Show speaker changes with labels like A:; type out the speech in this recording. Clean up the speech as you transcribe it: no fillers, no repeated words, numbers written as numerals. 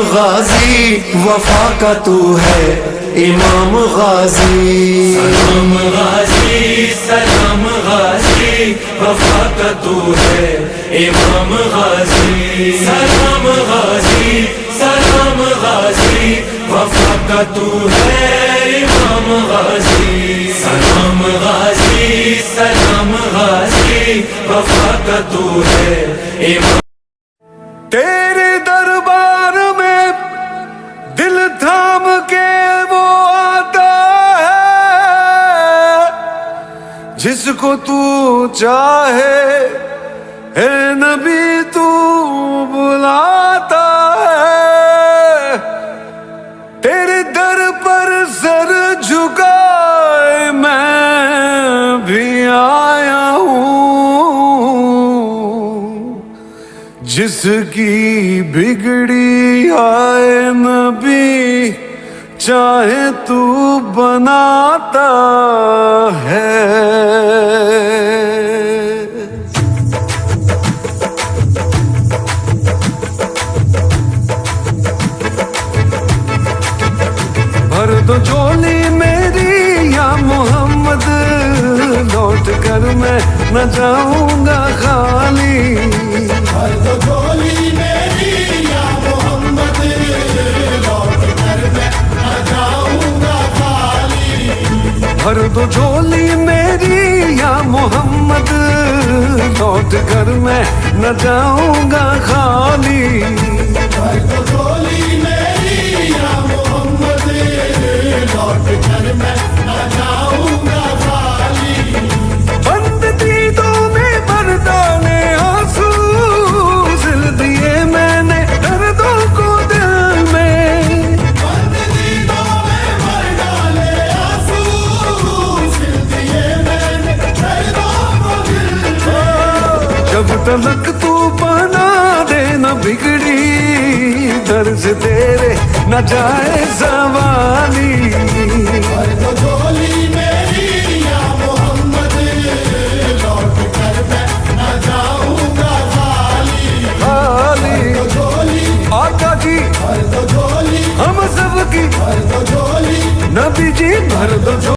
A: गाजी वफा का तू है इमाम गाजी।
B: सलाम गाजी सलाम गाजी वफा का तू है इमाम गाजी। सलाम गाजी सलाम गाजी वफा का तू है इमाम गाजी। सलाम गाजी सलाम गाजी वफा का तू है इमाम।
A: तेरे दरबार में दिल थाम के वो आता है जिसको तू चाहे है नबी तू बुलाता है। तेरे दर पर सर झुकाए मैं भी आया हूँ, जिसकी बिगड़ी आए नबी चाहे तू बनाता है। भर दो झोली मेरी या मोहम्मद, लौट कर मैं न जाऊंगा खाली।
C: भर दो झोली मेरी या मोहम्मद, लौट कर मैं न जाऊंगा खाली।
A: भर दो झोली मेरी या मोहम्मद, लौट कर मैं न जाऊंगा खाली।
C: भर दो झोली मेरी या मोहम्मद, लौट कर मैं न जाऊंगा खाली।
A: बंद दीदों में भर डाले आंसू, सिल दिए मैंने दर्दों को दिल में।
C: बंद दीदों में भर डाले आंसू, सिल दिए मैंने दर्दों को दिल में।
A: जब तलक तू बना दे न बिगड़ी दर्ज तेरे न जाए सवाली।
C: भर दो झोली मेरी या मोहम्मद, लौट कर मैं न जाऊंगा खाली।
A: खाली
C: झोली
A: आका जी
C: भर दो झोली,
A: हम सब की
C: भर दो झोली।
A: नबी जी भर दो।